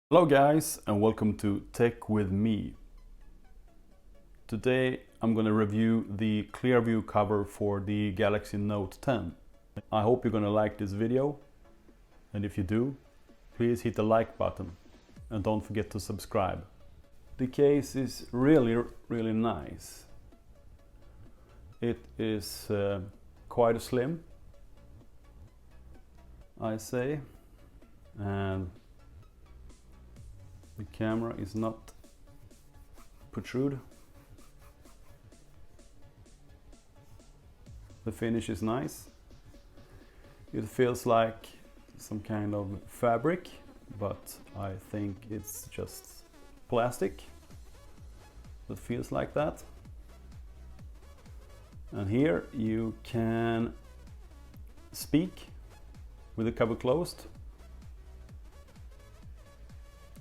Hello guys and welcome to Tech with me. Today I'm going to review the Clearview cover for the Galaxy Note 10. I hope you're going to like this video, and if you do, please hit the like button and don't forget to subscribe. The case is really nice. It is quite slim, I say, and the camera is not protrude. The finish is nice. It feels like some kind of fabric, but I think it's just plastic that feels like that. And here you can speak with the cover closed.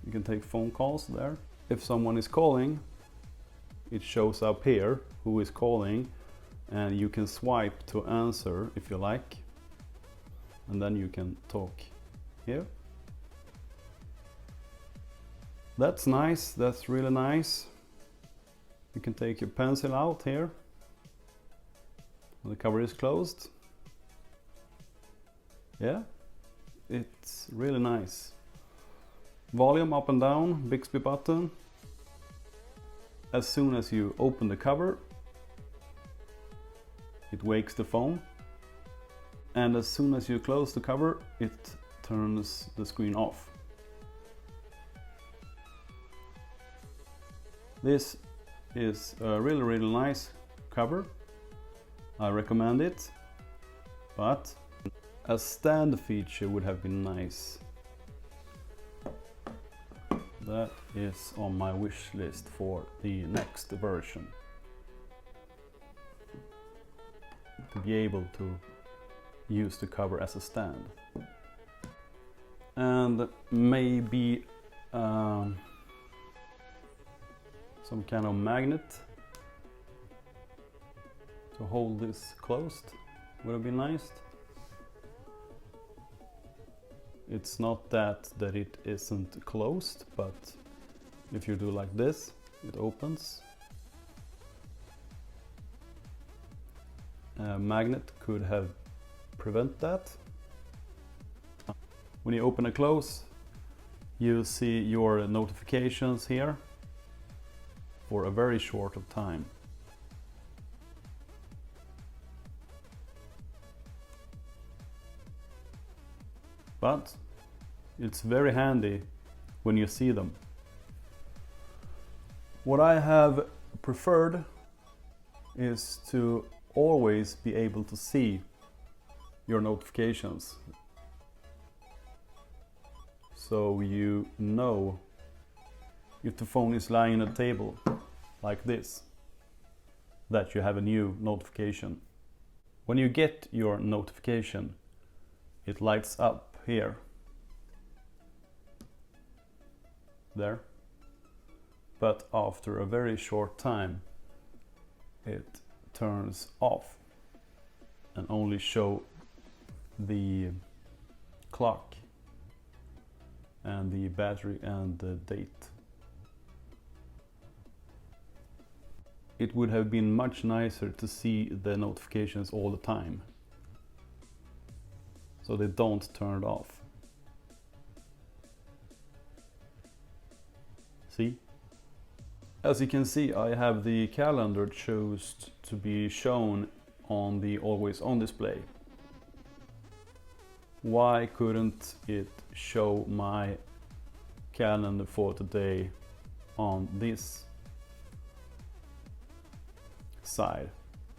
You can take phone calls there. If someone is calling, it shows up here who is calling, and you can swipe to answer if you like, and then you can talk here. That's nice, that's really nice. You can take your pencil out here when the cover is closed. Yeah, it's really nice. Volume up and down, Bixby button. As soon as you open the cover, it wakes the phone, and as soon as you close the cover, it turns the screen off. This is a really nice cover. I recommend it, but a stand feature would have been nice. That is on my wish list for the next version. To be able to use the cover as a stand. And maybe some kind of magnet to hold this closed would have been nice. It's not that it isn't closed, but if you do like this, it opens. A magnet could have prevented that. When you open and close, you see your notifications here for a very short of time. But it's very handy when you see them. What I have preferred is to always be able to see your notifications, so you know if the phone is lying on a table like this, that you have a new notification. When you get your notification, it lights up here, there, but after a very short time it turns off and only show the clock and the battery and the date. It would have been much nicer to see the notifications all the time, so they don't turn it off. See? As you can see, I have the calendar chosen to be shown on the always on display. Why couldn't it show my calendar for today on this side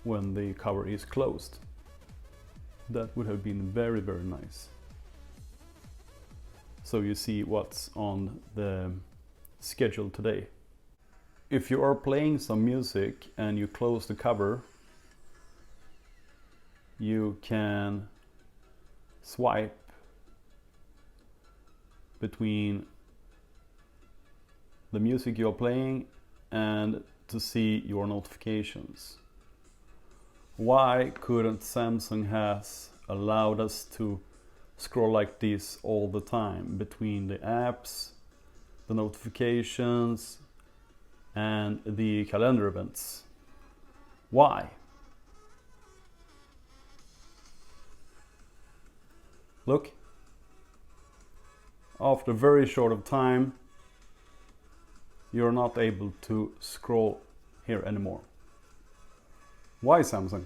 when the cover is closed? That would have been very nice. So you see what's on the schedule today. If you are playing some music and you close the cover, you can swipe between the music you're playing and to see your notifications. Why couldn't Samsung has allowed us to scroll like this all the time between the apps the notifications, and the calendar events. Why? Look, after a very short of time, you're not able to scroll here anymore. Why, Samsung?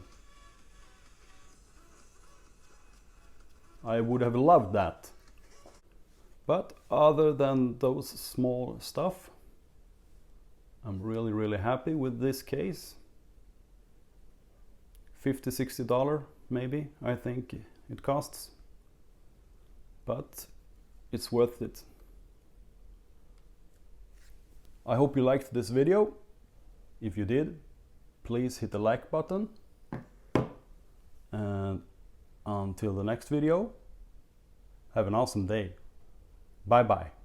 I would have loved that. But other than those small stuff, I'm really happy with this case. $50–60 maybe, I think it costs. But it's worth it. I hope you liked this video. If you did, please hit the like button. And until the next video, have an awesome day. Bye bye.